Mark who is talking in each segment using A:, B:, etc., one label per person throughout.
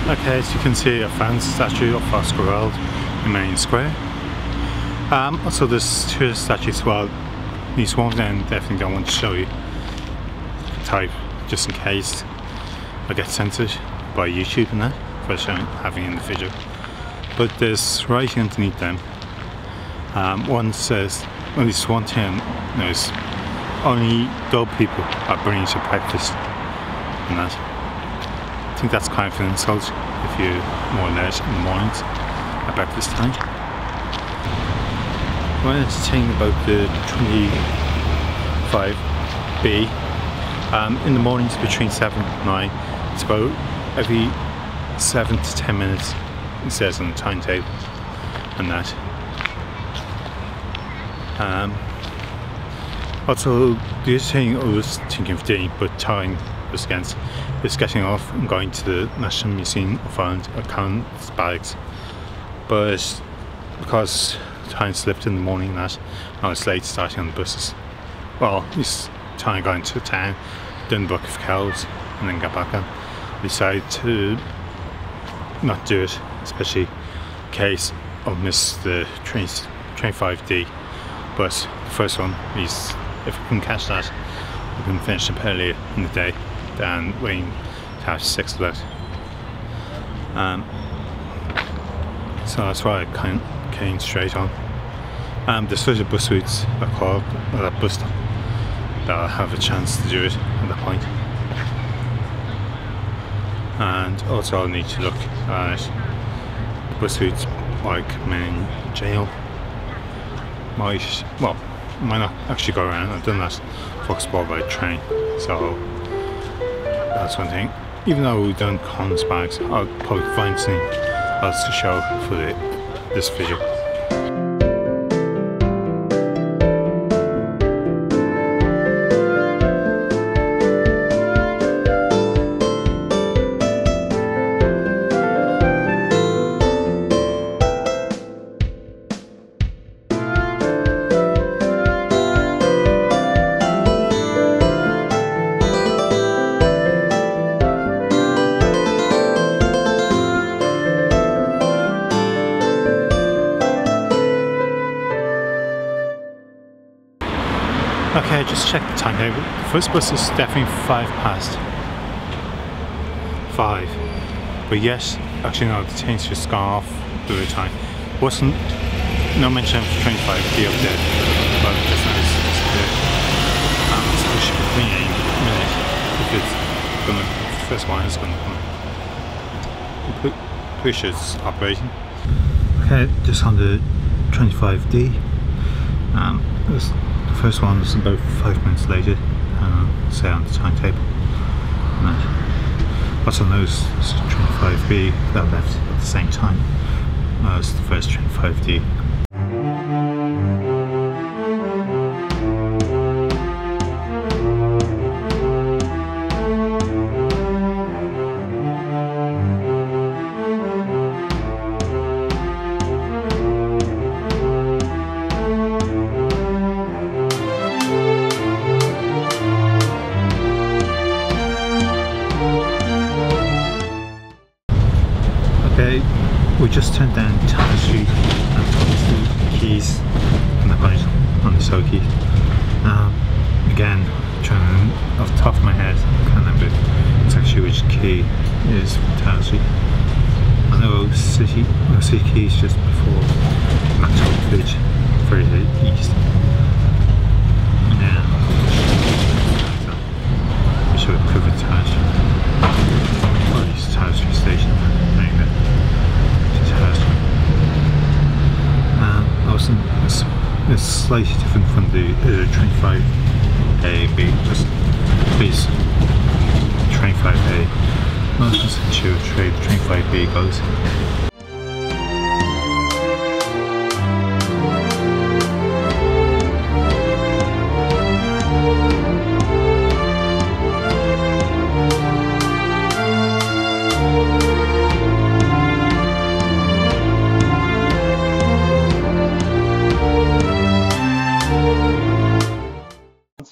A: Okay, as you can see, I found the statue of Oscar Wilde in Merrion Square. Also there's two statues as well. These ones I definitely don't want to show you. Type just in case I get censored by YouTube and that for having in the video. But there's writing underneath them. One says, at least one thing knows, only dull people are bringing to breakfast and that. I think that's kind of an insult if you're more late in the mornings at breakfast time. One thing about the 25B, in the mornings between 7 and 9, it's about every 7 to 10 minutes, it says on the timetable and that. Also, the other thing I was thinking of doing, but time was against, is getting off and going to the National Museum of Ireland or Colin's Bags. But because time slipped in the morning and that, I was late starting on the buses. Well, this time going to town, done the Book of Kells and then got back on. I decided to not do it, especially in case I'll miss the 25D. But the first one is, if I can catch that, I can finish up earlier in the day than waiting to have 6 of that. So that's why I came straight on. There's other bus routes that called at that bus stop that I'll have a chance to do it at that point. And also I'll need to look at the bus routes like Merrion Jail. Might not actually go around. I've done that Foxball by train, so that's one thing. Even though we've done Colin's Bags, I'll probably find something else to show for this video. Okay, just check the timetable. The first bus is definitely 5:05. But yes, actually no, the train's just gone off the other time. Wasn't no mention of 25D up there, but just nice to disappear. So we should be in a minute if it's gonna, the first one is gonna come. Pretty sure it's operating. Okay, just on the 25D. The first one was about 5 minutes later, say on the timetable. Also knows 25B that left at the same time as the first 25D. Okay, we just turned down Town Street and obviously keys on the right on the side keys. Again, trying off the top of my head, I can't remember exactly which key is Town Street. I know City Keys just before Maxwell Bridge, further east. Yeah, we should have covered Town Street. Or at least Town Street Station. It's slightly different from the 25A, just please 25A. Not just sure which way the 25B goes.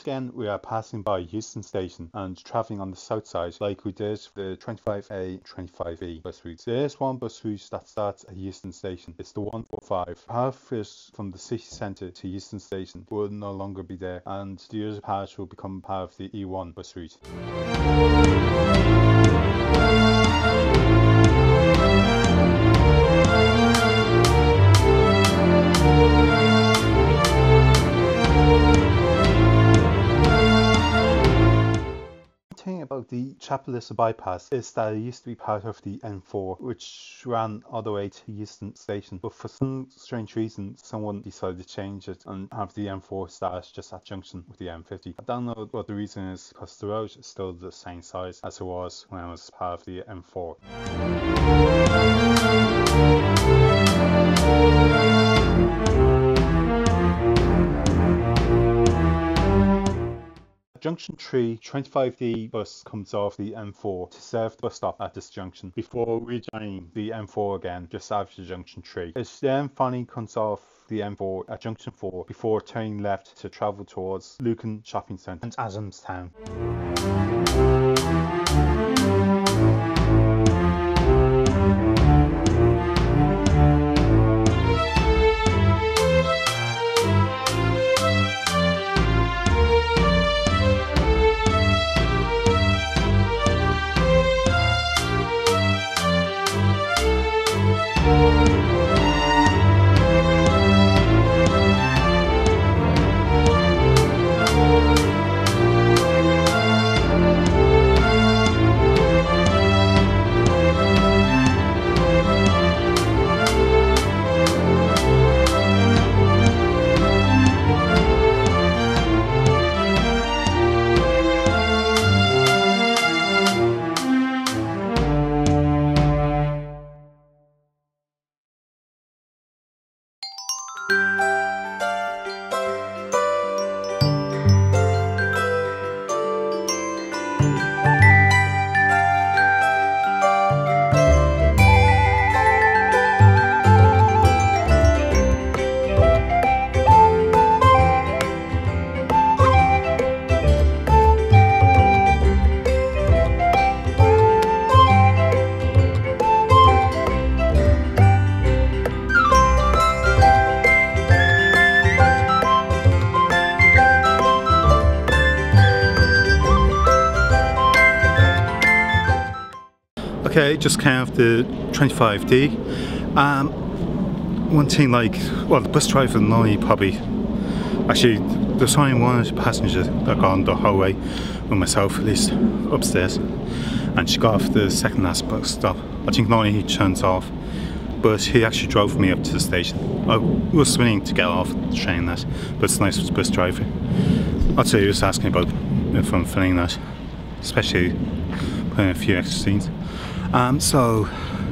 B: Again, we
A: we are passing by Euston Station and travelling on the south side like we did the 25A, 25B bus route. There is one bus route that starts at Euston Station. It's the 145. Part of it from the city centre to Euston Station will no longer be there, and the other part will become part of the E1 bus route. About the Chapelista bypass is that it used to be part of the M4, which ran all the way to Euston Station, but for some strange reason someone decided to change it and have the M4 start just at junction with the M50. I don't know what the reason is, because the road is still the same size as it was when I was part of the M4. Junction 3 25D bus comes off the M4 to serve the bus stop at this junction before rejoining the M4 again just after junction 3. It then finally comes off the M4 at junction 4 before turning left to travel towards Lucan Shopping Centre and Adamstown. Okay, just came off the 25D. One thing, like, well, the bus driver and I probably, actually, there's only one passenger that got on the hallway with myself, at least upstairs, and she got off the second last bus stop. I think not only he turns off, but he actually drove me up to the station. I was willing to get off the train that, but it's nice with the bus driver. I'd say he was asking about if I'm filming that, especially putting a few extra scenes. So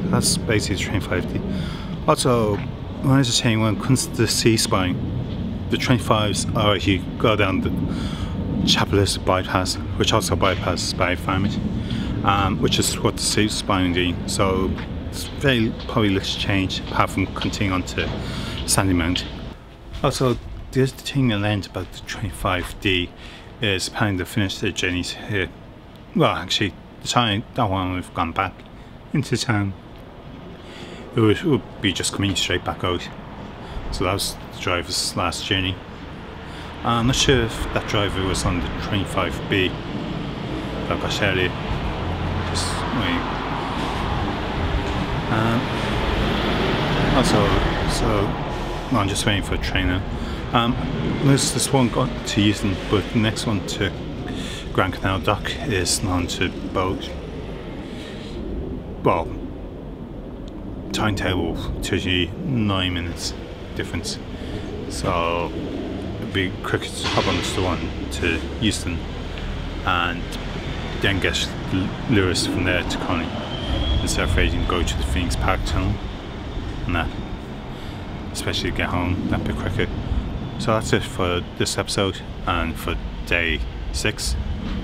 A: that's basically the 25D. Also, when I was just saying, when it comes to the C-spine, the 25s are you go down the Chapelista bypass, which also bypasses by Farmage, which is what the C-spine is doing. So it's very probably little change apart from continuing on to Sandymount. Also, the other thing I learned about the 25D is apparently they finished their journeys here. Well, actually, the time that one we've gone back into town, it would be just coming straight back out. So that was the driver's last journey. I'm not sure if that driver was on the 25B that got earlier. Just waiting. Also, so I'm just waiting for a train now. There's this one got to Euston, but the next one to Grand Canal Dock is on to boat. Well, timetable 39 minutes difference, so it'd be quicker to hop on the one to Euston and then get Lewis from there to Connie instead of waiting to go to the Phoenix Park tunnel and that, especially to get home that bit quicker. So that's it for this episode and for day 6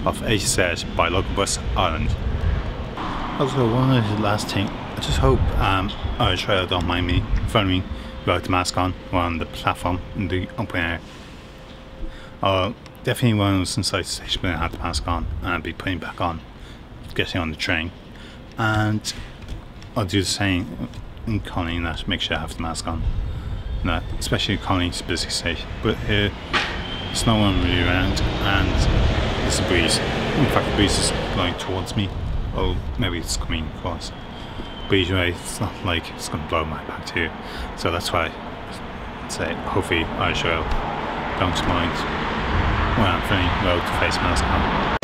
A: of AZ by Local Bus Ireland. Also, one of the last thing, I just hope our trailer don't mind me filming without the mask on the platform in the open air. definitely when I was inside the station when I had the mask on, and I'd be putting it back on, getting on the train, and I'll do the same in Colony, and that make sure I have the mask on. No, especially Colony's a busy station, but here there's no one really around, and there's a breeze. In fact, the breeze is blowing towards me. Oh, maybe it's coming across. But either way, it's not like it's going to blow my back too. So that's why I say, hopefully Irish Rail don't mind when I'm feeling low to face mask on.